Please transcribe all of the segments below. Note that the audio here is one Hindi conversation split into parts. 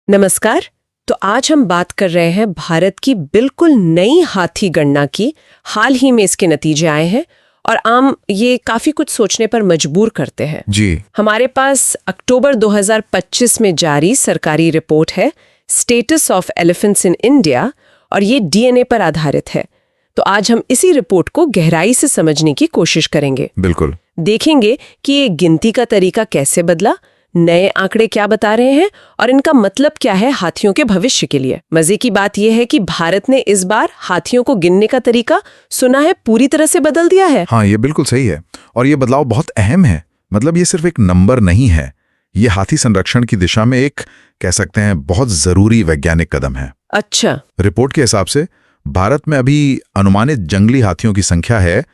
नमस्कार। तो आज हम बात कर रहे हैं भारत की बिल्कुल नई हाथी गणना की। हाल ही में इसके नतीजे आए हैं और ये काफी कुछ सोचने पर मजबूर करते हैं। जी। हमारे पास अक्टूबर 2025 में जारी सरकारी रिपोर्ट है, status of elephants in India, और ये डीएनए पर आधारित है। तो आज हम इसी रिपोर्ट को गहराई से समझने की कोशिश करेंगे। बिल्कुल। देखेंगे कि ये गिनती का तरीका कैसे बदला, नए आंकड़े क्या बता रहे हैं और इनका मतलब क्या है हाथियों के भविष्य के लिए। मजे की बात यह है कि भारत ने इस बार हाथियों को गिनने का तरीका सुना है पूरी तरह से बदल दिया है। हाँ, ये बिल्कुल सही है और ये बदलाव बहुत अहम है। मतलब ये सिर्फ एक नंबर नहीं है, ये हाथी संरक्षण की दिशा में एक, कह सकते हैं, बहुत जरूरी वैज्ञानिक कदम है। अच्छा। रिपोर्ट के हिसाब से भारत में अभी अनुमानित जंगली हाथियों की संख्या है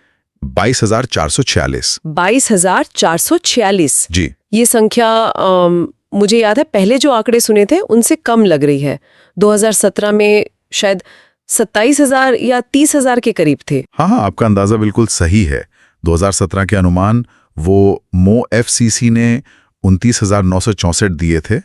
22,446। 22,446। जी। ये संख्या मुझे याद है पहले जो आंकड़े सुने थे उनसे कम लग रही है। 2017 में शायद 27,000 या 30,000 के करीब थे। हाँ, आपका अंदाजा बिल्कुल सही है। 2017 के अनुमान वो MoFCC ने 29,964 दिए थे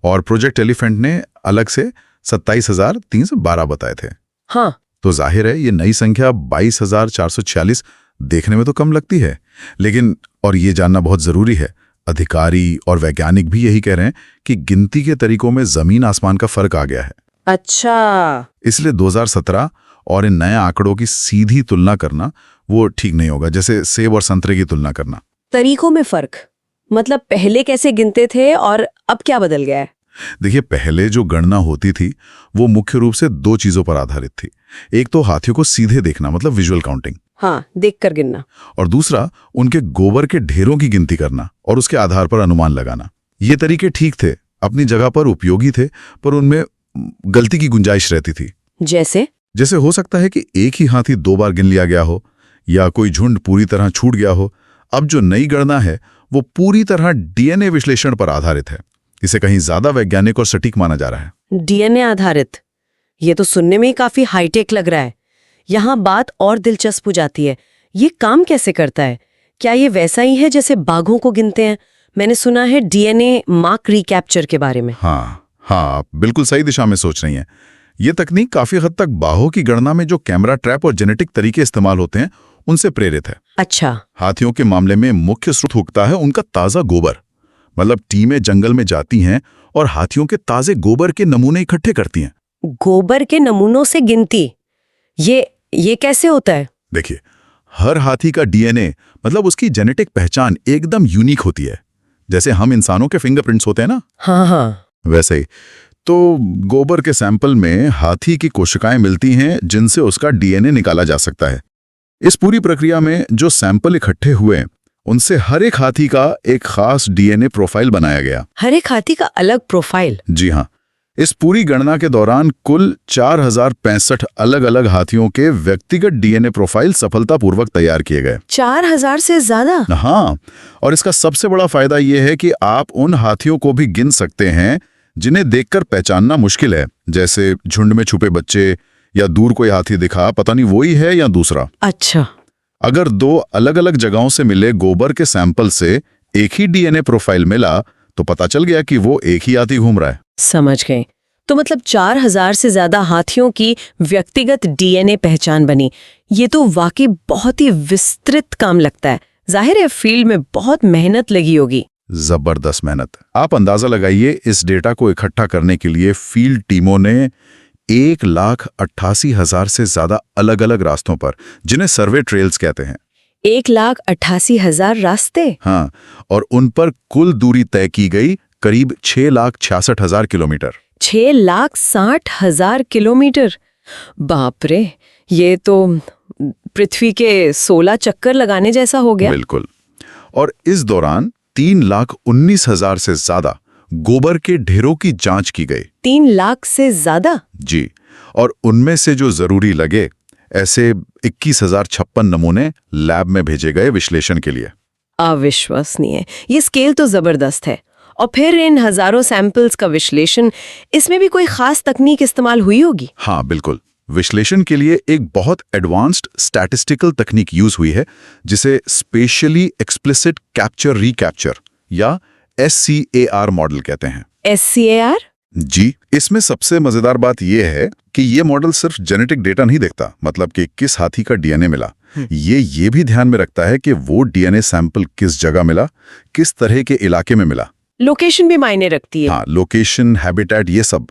और प्रोजेक्ट एलिफेंट ने अलग से 27,312 बताए थे। हाँ, तो जाहिर है ये नई संख्या 22,446 देखने में तो कम लगती है, लेकिन और ये जानना बहुत जरूरी है, अधिकारी और वैज्ञानिक भी यही कह रहे हैं कि गिनती के तरीकों में जमीन आसमान का फर्क आ गया है। अच्छा। इसलिए 2017 और इन नए आंकड़ों की सीधी तुलना करना वो ठीक नहीं होगा, जैसे सेब और संतरे की तुलना करना। तरीकों में फर्क मतलब पहले कैसे गिनते थे और अब क्या बदल गया है? देखिए, पहले जो गणना होती थी वो मुख्य रूप से दो चीजों पर आधारित थी। एक तो हाथियों को सीधे देखना, मतलब विजुअल काउंटिंग। हाँ, देखकर गिनना। और दूसरा उनके गोबर के ढेरों की गिनती करना और उसके आधार पर अनुमान लगाना। ये तरीके ठीक थे, अपनी जगह पर उपयोगी थे, पर उनमें गलती की गुंजाइश रहती थी। जैसे हो सकता है कि एक ही हाथी 2 बार गिन लिया गया हो या कोई झुंड पूरी तरह छूट गया हो। अब जो नई गणना है वो पूरी तरह डीएनए विश्लेषण पर आधारित है। इसे कहीं ज्यादा वैज्ञानिक और सटीक माना जा रहा है। डीएनए आधारित, ये तो सुनने में ही काफी हाईटेक लग रहा है। यहाँ बात और दिलचस्प हो जाती है, ये काम कैसे करता है? क्या ये वैसा ही है जैसे बाघों को गिनते हैं? मैंने सुना है डीएनए मार्क रिकैप्चर के बारे में। हाँ, आप बिल्कुल सही दिशा में सोच रही हैं। ये तकनीक काफी हद तक बाघों की गणना में जो कैमरा ट्रैप और जेनेटिक तरीके इस्तेमाल होते हैं उनसे प्रेरित है। अच्छा। हाथियों के मामले में मुख्य स्रोत होता है उनका ताजा गोबर। मतलब टीमें जंगल में जाती हैं और हाथियों के ताजे गोबर के नमूने इकट्ठे करती हैं। गोबर के नमूनों से गिनती, ये कैसे होता है? देखिए, हर हाथी का डीएनए, मतलब उसकी जेनेटिक पहचान एकदम यूनिक होती है। जैसे हम इंसानों के फिंगरप्रिंट्स होते हैं ना, हाँ, वैसे ही। तो गोबर के सैंपल में हाथी की कोशिकाएं मिलती हैं जिनसे उसका डीएनए निकाला जा सकता है। इस पूरी प्रक्रिया में जो सैंपल इकट्ठे हुए उनसे हर एक हाथी का एक खास डीएनए प्रोफाइल बनाया गया। हर एक हाथी का अलग प्रोफाइल? जी हाँ। इस पूरी गणना के दौरान कुल 4,065 अलग अलग हाथियों के व्यक्तिगत डीएनए प्रोफाइल सफलतापूर्वक तैयार किए गए। 4,000 से ज्यादा? हाँ, और इसका सबसे बड़ा फायदा यह है कि आप उन हाथियों को भी गिन सकते हैं जिन्हें देखकर पहचानना मुश्किल है, जैसे झुंड में छुपे बच्चे या दूर कोई हाथी दिखा, पता नहीं वही है या दूसरा। अच्छा। अगर 2 अलग अलग जगहों से मिले गोबर के सैंपल से एक ही डीएनए प्रोफाइल मिला तो पता चल गया कि वो एक ही हाथी घूम रहा है। समझ गए। तो मतलब 4,000 से ज्यादा हाथियों की व्यक्तिगत डीएनए पहचान बनी। ये तो वाकई बहुत ही विस्तृत काम लगता है। जाहिर है फील्ड में बहुत मेहनत लगी होगी। जबरदस्त मेहनत। आप अंदाजा लगाइए, इस डेटा को इकट्ठा करने के लिए फील्ड टीमों ने 1,88,000 से ज्यादा अलग अलग रास्तों पर, जिन्हें सर्वे ट्रेल्स कहते हैं। 1,88,000 रास्ते? हाँ, और उन पर कुल दूरी तय की गई करीब 6,66,000 किलोमीटर। 6,60,000 किलोमीटर? बाप रे, ये तो पृथ्वी के 16 चक्कर लगाने जैसा हो गया। बिल्कुल। और इस दौरान 3,19,000 से ज्यादा गोबर के ढेरों की जांच की गई। 3 लाख से ज्यादा? जी, और उनमें से जो जरूरी लगे ऐसे 21,056 नमूने लैब में भेजे गए विश्लेषण के लिए। अविश्वसनीय। ये स्केल तो जबरदस्त है। और फिर इन हजारों सैंपल्स का विश्लेषण, इसमें भी कोई खास तकनीक इस्तेमाल हुई होगी? हाँ, बिल्कुल। विश्लेषण के लिए एक बहुत एडवांस्ड स्टैटिस्टिकल तकनीक यूज हुई है जिसे स्पेशली एक्सप्लिसिट कैप्चर रिकैप्चर या SCAR मॉडल कहते हैं। SCAR? जी, इसमें सबसे मजेदार बात यह है कि ये मॉडल सिर्फ जेनेटिक डेटा नहीं देखता, मतलब कि किस हाथी का डीएनए मिला। ये भी ध्यान में रखता है कि वो डीएनए सैंपल किस जगह मिला, किस तरह के इलाके में मिला। लोकेशन भी मायने रखती है। हाँ, लोकेशन, हैबिटेट, ये सब।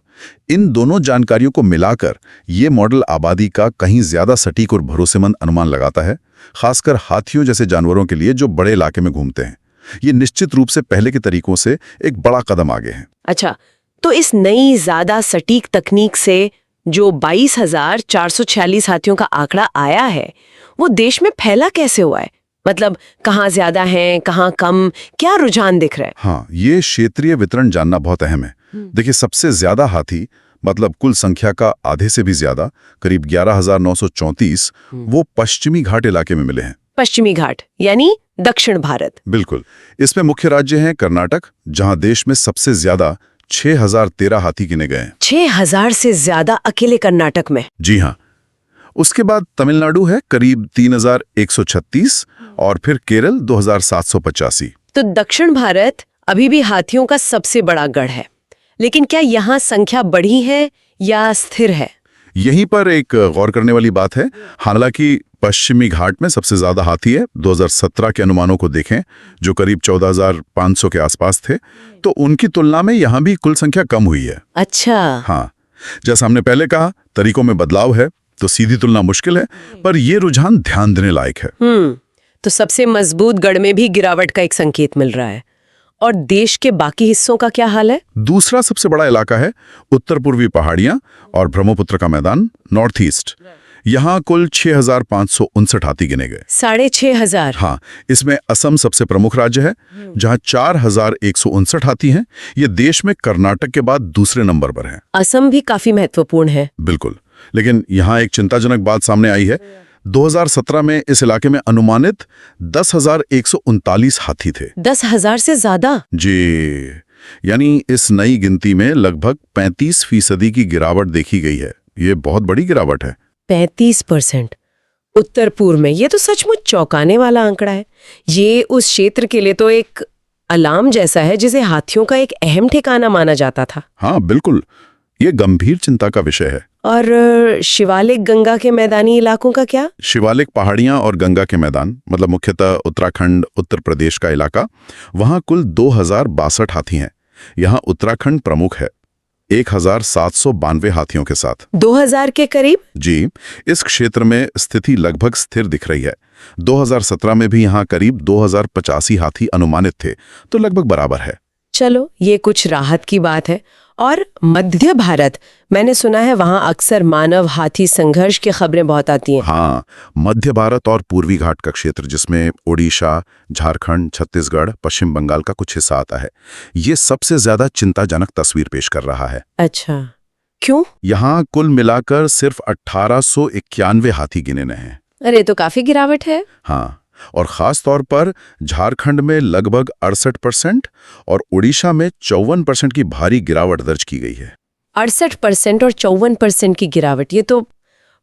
इन दोनों जानकारियों को मिलाकर ये मॉडल आबादी का कहीं ज्यादा सटीक और भरोसेमंद अनुमान लगाता है, खासकर हाथियों जैसे जानवरों के लिए जो बड़े इलाके में घूमते हैं। ये निश्चित रूप से पहले के तरीकों से एक बड़ा कदम आगे है। अच्छा, तो इस नई ज्यादा सटीक तकनीक से जो 22,446 हाथियों का आंकड़ा आया है, वो देश में फैला कैसे हुआ है? मतलब कहाँ ज्यादा हैं, कहाँ कम, क्या रुझान दिख रहा है? हाँ, ये क्षेत्रीय वितरण जानना बहुत अहम है। देखिए, सबसे ज्यादा हाथी, मतलब कुल संख्या का आधे से भी ज्यादा, करीब 11,934, वो पश्चिमी घाट इलाके में मिले हैं। पश्चिमी घाट यानी दक्षिण भारत। बिल्कुल। इसमें मुख्य राज्य हैं कर्नाटक, जहां देश में सबसे ज्यादा 6,013 हाथी गिने गए हैं। 6,000 से ज्यादा अकेले कर्नाटक में? जी हाँ। उसके बाद तमिलनाडु है करीब 3,136 और फिर केरल 2,785। तो दक्षिण भारत अभी भी हाथियों का सबसे बड़ा गढ़ है, लेकिन क्या यहाँ संख्या बढ़ी है या स्थिर है? यहीं पर एक गौर करने वाली बात है। हालांकि पश्चिमी घाट में सबसे ज्यादा हाथी है। 2017 के अनुमानों को देखें, जो करीब 14,500 के आसपास थे, तो उनकी तुलना में यहाँ भी कुल संख्या कम हुई है। अच्छा। हाँ, जैसा हमने पहले कहा, तरीकों में बदलाव है तो सीधी तुलना मुश्किल है, पर ये रुझान ध्यान देने लायक है। तो सबसे मजबूत गढ़ में भी गिरावट का एक संकेत मिल रहा है। और देश के बाकी हिस्सों का क्या हाल है? दूसरा सबसे बड़ा इलाका है उत्तर पूर्वी पहाड़ियां और ब्रह्मपुत्र का मैदान, नॉर्थ ईस्ट। यहाँ कुल 6,559 हाथी गिने गए। 6,500? हाँ, इसमें असम सबसे प्रमुख राज्य है, जहाँ 4,159 हाथी हैं। ये देश में कर्नाटक के बाद दूसरे नंबर पर है। असम भी काफी महत्वपूर्ण है। बिल्कुल, लेकिन यहाँ एक चिंताजनक बात सामने आई है। 2017 में इस इलाके में अनुमानित 10,139 हाथी थे। 10,000 से ज्यादा? जी, यानी इस नई गिनती में लगभग 35% की गिरावट देखी गई है। ये बहुत बड़ी गिरावट है। 35% उत्तर पूर्व में? ये तो सचमुच चौंकाने वाला आंकड़ा है। ये उस क्षेत्र के लिए तो एक अलार्म जैसा है, जिसे हाथियों का एक अहम ठिकाना माना जाता था। हाँ बिल्कुल, ये गंभीर चिंता का विषय है। और शिवालिक गंगा के मैदानी इलाकों का क्या? शिवालिक पहाड़ियां और गंगा के मैदान, मतलब मुख्यतः उत्तराखंड, उत्तर प्रदेश का इलाका, वहां कुल 2,062 हाथी हैं। यहाँ उत्तराखंड प्रमुख है 1,792 हाथियों के साथ। 2,000 के करीब? जी, इस क्षेत्र में स्थिति लगभग स्थिर दिख रही है। 2017 में भी यहाँ करीब 2,085 हाथी अनुमानित थे, तो लगभग बराबर है। चलो, ये कुछ राहत की बात है। और मध्य भारत, मैंने सुना है वहां अक्सर मानव हाथी संघर्ष की खबरें बहुत आती हैं। हाँ, मध्य भारत और पूर्वी घाट का क्षेत्र, जिसमें ओडिशा, झारखंड, छत्तीसगढ़, पश्चिम बंगाल का कुछ हिस्सा आता है, ये सबसे ज्यादा चिंताजनक तस्वीर पेश कर रहा है। अच्छा, क्यों? यहाँ कुल मिलाकर सिर्फ 1,891 हाथी गिने गए हैं। अरे, तो काफी गिरावट है। हाँ, और खास तौर पर झारखंड में लगभग 68% और ओडिशा में 54% की भारी गिरावट दर्ज की गई है। 68% और 54% की गिरावट, ये तो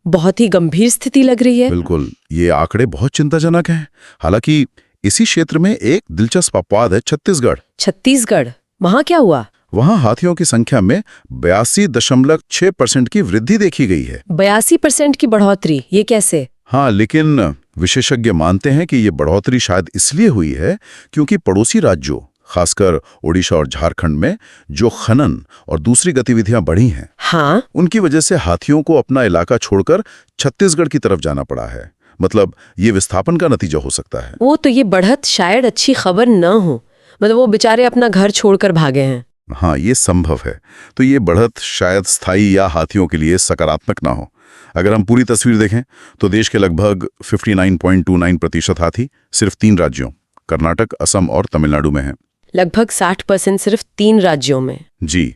बहुत ही गंभीर स्थिति लग रही है। बिल्कुल, ये आंकड़े बहुत चिंताजनक हैं। हालांकि इसी क्षेत्र में एक दिलचस्प अपवाद है छत्तीसगढ़। छत्तीसगढ़, वहां क्या हुआ? वहां हाथियों की संख्या में 82.6% की वृद्धि देखी गई है। 82% की बढ़ोतरी, ये कैसे? हाँ, लेकिन विशेषज्ञ मानते हैं कि ये बढ़ोतरी शायद इसलिए हुई है क्योंकि पड़ोसी राज्यों, खासकर ओडिशा और झारखंड में जो खनन और दूसरी गतिविधियां बढ़ी हैं, हाँ, उनकी वजह से हाथियों को अपना इलाका छोड़कर छत्तीसगढ़ की तरफ जाना पड़ा है। मतलब ये विस्थापन का नतीजा हो सकता है। वो तो ये बढ़त शायद अच्छी खबर न हो, मतलब वो बेचारे अपना घर छोड़कर भागे हैं। हाँ, ये संभव है। तो ये बढ़त शायद स्थायी या हाथियों के लिए सकारात्मक ना हो। अगर हम पूरी तस्वीर देखें तो देश के लगभग 59.29% हाथी सिर्फ 3 राज्यों, कर्नाटक, असम और तमिलनाडु में हैं। लगभग 60% सिर्फ 3 राज्यों में। जी,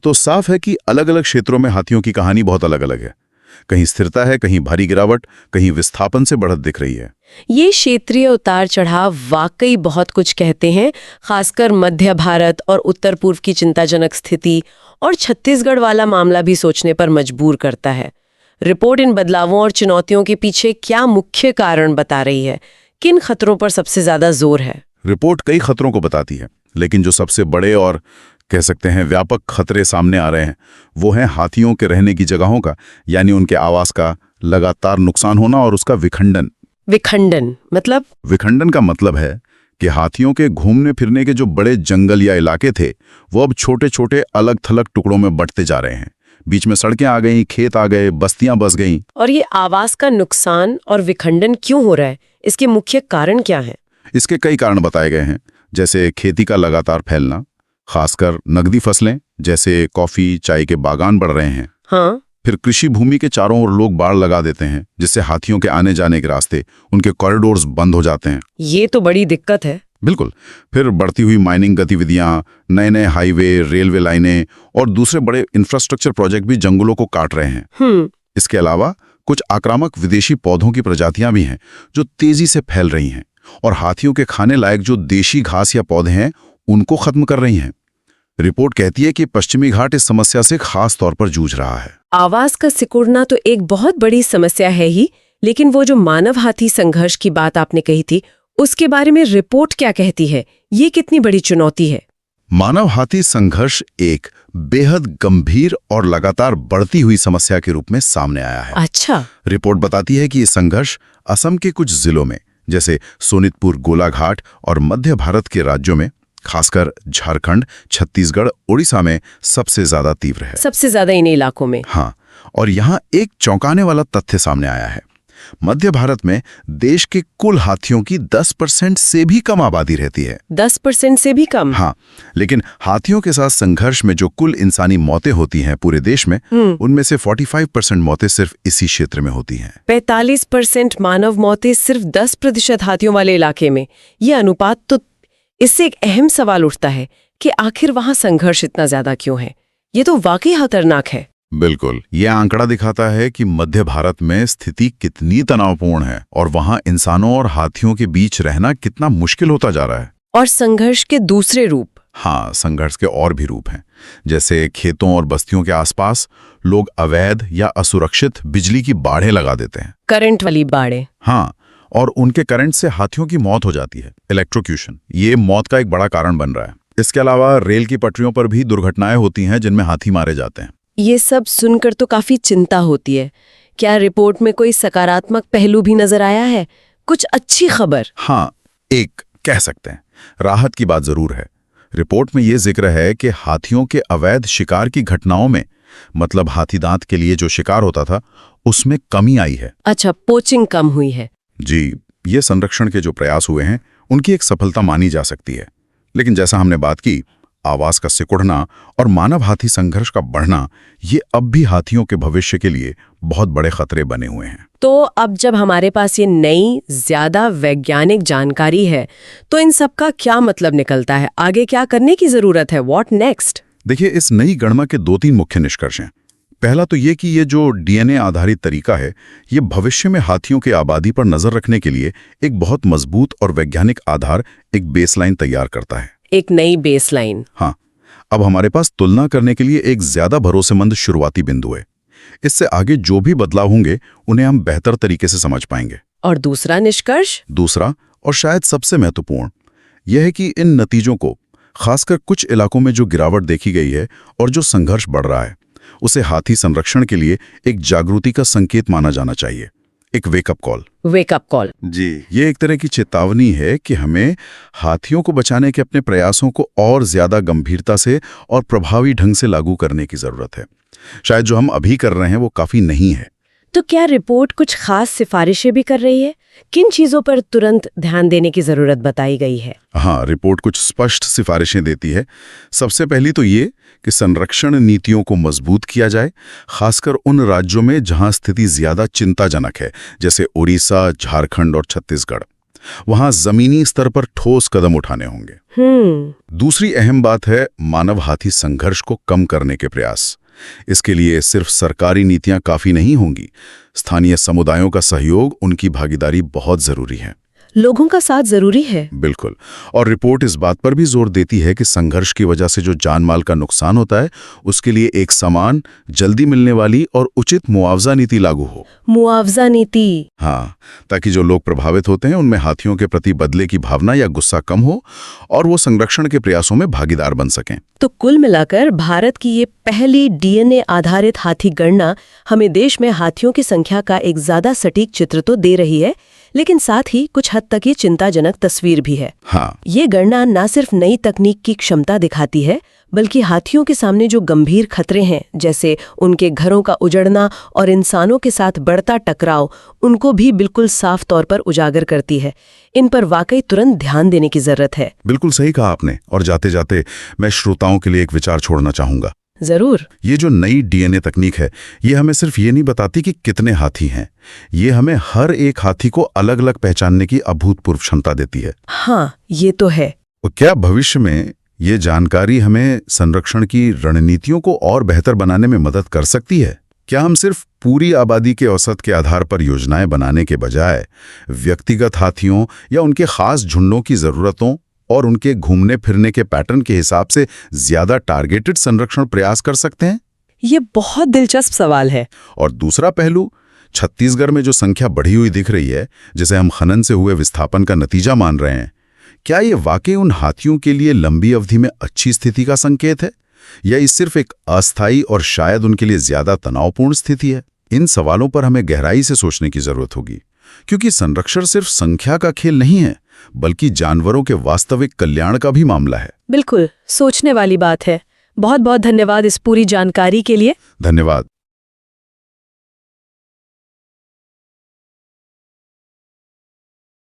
तो साफ है कि अलग अलग क्षेत्रों में हाथियों की कहानी बहुत अलग अलग है। कहीं स्थिरता है, कहीं भारी गिरावट, कहीं विस्थापन से बढ़त दिख रही है। ये क्षेत्रीय उतार चढ़ाव वाकई बहुत कुछ कहते हैं, खासकर मध्य भारत और उत्तर पूर्व की चिंताजनक स्थिति, और छत्तीसगढ़ वाला मामला भी सोचने पर मजबूर करता है। रिपोर्ट इन बदलावों और चुनौतियों के पीछे क्या मुख्य कारण बता रही है? किन खतरों पर सबसे ज्यादा जोर है? रिपोर्ट कई खतरों को बताती है, लेकिन जो सबसे बड़े और कह सकते हैं व्यापक खतरे सामने आ रहे हैं। वो हैं हाथियों के रहने की जगहों का, यानी उनके आवास का लगातार नुकसान होना और उसका विखंडन। विखंडन मतलब? विखंडन का मतलब है कि हाथियों के घूमने फिरने के जो बड़े जंगल या इलाके थे वो अब छोटे छोटे अलग थलग टुकड़ों में बंटते जा रहे हैं। बीच में सड़कें आ गईं, खेत आ गए, बस्तियां बस गईं। और ये आवास का नुकसान और विखंडन क्यों हो रहा है? इसके मुख्य कारण क्या हैं? इसके कई कारण बताए गए हैं, जैसे खेती का लगातार फैलना, खासकर नकदी फसलें जैसे कॉफी, चाय के बागान बढ़ रहे हैं। हाँ। फिर कृषि भूमि के चारों ओर लोग बाड़ लगा देते हैं, जिससे हाथियों के आने जाने के रास्ते, उनके कॉरिडोर्स बंद हो जाते हैं। ये तो बड़ी दिक्कत है। बिल्कुल। फिर बढ़ती हुई माइनिंग गतिविधियां, नए नए हाईवे, रेलवे लाइनें और दूसरे बड़े इंफ्रास्ट्रक्चर प्रोजेक्ट भी जंगलों को काट रहे हैं। इसके अलावा कुछ आक्रामक विदेशी पौधों की प्रजातियां भी हैं जो तेजी से फैल रही हैं और हाथियों के खाने लायक जो देशी घास या पौधे हैं उनको खत्म कर रही हैं। रिपोर्ट कहती है कि पश्चिमी घाट इस समस्या से खास तौर पर जूझ रहा है। आवास का सिकुड़ना तो एक बहुत बड़ी समस्या है ही, लेकिन वो जो मानव हाथी संघर्ष की बात आपने कही थी, उसके बारे में रिपोर्ट क्या कहती है? ये कितनी बड़ी चुनौती है? मानव हाथी संघर्ष एक बेहद गंभीर और लगातार बढ़ती हुई समस्या के रूप में सामने आया है। अच्छा। रिपोर्ट बताती है कि ये संघर्ष असम के कुछ जिलों में, जैसे सोनितपुर, गोलाघाट और मध्य भारत के राज्यों में, खासकर झारखंड, छत्तीसगढ़, ओडिशा में सबसे ज्यादा तीव्र है। सबसे ज्यादा इन इलाकों में? हाँ। और यहाँ एक चौंकाने वाला तथ्य सामने आया है। मध्य भारत में देश के कुल हाथियों की 10% से भी कम आबादी रहती है। 10% से भी कम? हाँ। लेकिन हाथियों के साथ संघर्ष में जो कुल इंसानी मौतें होती हैं पूरे देश में, उनमें से 45% मौतें सिर्फ इसी क्षेत्र में होती हैं। 45% मानव मौतें सिर्फ 10% हाथियों वाले इलाके में। ये अनुपात तो, इससे एक अहम सवाल उठता है कि आखिर वहां संघर्ष इतना ज्यादा क्यों है? ये तो वाकई खतरनाक है। बिल्कुल। यह आंकड़ा दिखाता है कि मध्य भारत में स्थिति कितनी तनावपूर्ण है और वहां इंसानों और हाथियों के बीच रहना कितना मुश्किल होता जा रहा है। और संघर्ष के दूसरे रूप? हाँ, संघर्ष के और भी रूप हैं, जैसे खेतों और बस्तियों के आसपास लोग अवैध या असुरक्षित बिजली की बाड़ें लगा देते हैं। करंट वाली बाड़ें? हाँ, और उनके करंट से हाथियों की मौत हो जाती है। इलेक्ट्रोक्यूशन ये मौत का एक बड़ा कारण बन रहा है। इसके अलावा रेल की पटरियों पर भी दुर्घटनाएं होती हैं जिनमें हाथी मारे जाते हैं। ये सब सुनकर तो काफी चिंता होती है। क्या रिपोर्ट में कोई सकारात्मक पहलू भी नजर आया है? कुछ अच्छी खबर? हाँ, एक कह सकते हैं राहत की बात जरूर है। रिपोर्ट में ये जिक्र है कि हाथियों के अवैध शिकार की घटनाओं में, मतलब हाथी दांत के लिए जो शिकार होता था, उसमें कमी आई है। अच्छा, पोचिंग कम हुई है। जी, ये संरक्षण के जो प्रयास हुए हैं उनकी एक सफलता मानी जा सकती है। लेकिन जैसा हमने बात की, आवास का सिकुड़ना और मानव हाथी संघर्ष का बढ़ना, ये अब भी हाथियों के भविष्य के लिए बहुत बड़े खतरे बने हुए हैं। तो अब जब हमारे पास ये नई, ज्यादा वैज्ञानिक जानकारी है, तो इन सब का क्या मतलब निकलता है? आगे क्या करने की जरूरत है? What next? देखिए, इस नई गणना के 2-3 मुख्य निष्कर्ष हैं। पहला तो ये कि ये जो डीएनए आधारित तरीका है, ये भविष्य में हाथियों की आबादी पर नजर रखने के लिए एक बहुत मजबूत और वैज्ञानिक आधार, एक बेसलाइन तैयार करता है। एक नई बेसलाइन? हाँ, अब हमारे पास तुलना करने के लिए एक ज्यादा भरोसेमंद शुरुआती बिंदु है। इससे आगे जो भी बदलाव होंगे उन्हें हम बेहतर तरीके से समझ पाएंगे। और दूसरा निष्कर्ष? दूसरा और शायद सबसे महत्वपूर्ण यह है कि इन नतीजों को, खासकर कुछ इलाकों में जो गिरावट देखी गई है और जो संघर्ष बढ़ रहा है, उसे हाथी संरक्षण के लिए एक जागृति का संकेत माना जाना चाहिए। एक वेकअप कॉल। Wake up call? जी, ये एक तरह की चेतावनी है कि हमें हाथियों को बचाने के अपने प्रयासों को और ज्यादा गंभीरता से और प्रभावी ढंग से लागू करने की जरूरत है। शायद जो हम अभी कर रहे हैं वो काफी नहीं है। तो क्या रिपोर्ट कुछ खास सिफारिशें भी कर रही है? किन चीजों पर तुरंत ध्यान देने की जरूरत बताई गई है? हाँ, रिपोर्ट कुछ स्पष्ट सिफारिशें देती है। सबसे पहली तो ये कि संरक्षण नीतियों को मजबूत किया जाए, खासकर उन राज्यों में जहां स्थिति ज्यादा चिंताजनक है, जैसे ओडिशा, झारखंड और छत्तीसगढ़। वहां जमीनी स्तर पर ठोस कदम उठाने होंगे। दूसरी अहम बात है मानव हाथी संघर्ष को कम करने के प्रयास। इसके लिए सिर्फ सरकारी नीतियां काफी नहीं होंगी। स्थानीय समुदायों का सहयोग, उनकी भागीदारी बहुत जरूरी है। लोगों का साथ जरूरी है। बिल्कुल। और रिपोर्ट इस बात पर भी जोर देती है कि संघर्ष की वजह से जो जान माल का नुकसान होता है उसके लिए एक समान, जल्दी मिलने वाली और उचित मुआवजा नीति लागू हो। मुआवजा नीति। हाँ, ताकि जो लोग प्रभावित होते हैं उनमें हाथियों के प्रति बदले की भावना या गुस्सा कम हो और वो संरक्षण के प्रयासों में भागीदार बन सकें। तो कुल मिलाकर भारत की ये पहली डीएनए आधारित हाथी गणना हमें देश में हाथियों की संख्या का एक ज्यादा सटीक चित्र तो दे रही है, लेकिन साथ ही कुछ हद तक ये चिंताजनक तस्वीर भी है। हाँ, ये गणना न सिर्फ नई तकनीक की क्षमता दिखाती है, बल्कि हाथियों के सामने जो गंभीर खतरे हैं, जैसे उनके घरों का उजड़ना और इंसानों के साथ बढ़ता टकराव, उनको भी बिल्कुल साफ तौर पर उजागर करती है। इन पर वाकई तुरंत ध्यान देने की जरूरत है। बिल्कुल सही कहा आपने। और जाते जाते मैं श्रोताओं के लिए एक विचार छोड़ना चाहूंगा। जरूर। ये जो नई डीएनए तकनीक है, ये हमें सिर्फ ये नहीं बताती कि कितने हाथी हैं, ये हमें हर एक हाथी को अलग अलग पहचानने की अभूतपूर्व क्षमता देती है। हाँ, ये तो है। और क्या भविष्य में ये जानकारी हमें संरक्षण की रणनीतियों को और बेहतर बनाने में मदद कर सकती है? क्या हम सिर्फ पूरी आबादी के औसत के आधार पर योजनाएं बनाने के बजाय व्यक्तिगत हाथियों या उनके खास झुंडों की जरूरतों और उनके घूमने फिरने के पैटर्न के हिसाब से ज्यादा टारगेटेड संरक्षण प्रयास कर सकते हैं? ये बहुत दिलचस्प सवाल है। और दूसरा पहलू, छत्तीसगढ़ में जो संख्या बढ़ी हुई दिख रही है, जिसे हम खनन से हुए विस्थापन का नतीजा मान रहे हैं, क्या ये वाकई उन हाथियों के लिए लंबी अवधि में अच्छी स्थिति का संकेत है, या ये सिर्फ एक अस्थायी और शायद उनके लिए ज्यादा तनावपूर्ण स्थिति है? इन सवालों पर हमें गहराई से सोचने की जरूरत होगी, क्योंकि संरक्षण सिर्फ संख्या का खेल नहीं है, बल्कि जानवरों के वास्तविक कल्याण का भी मामला है। बिल्कुल सोचने वाली बात है। बहुत बहुत धन्यवाद इस पूरी जानकारी के लिए। धन्यवाद।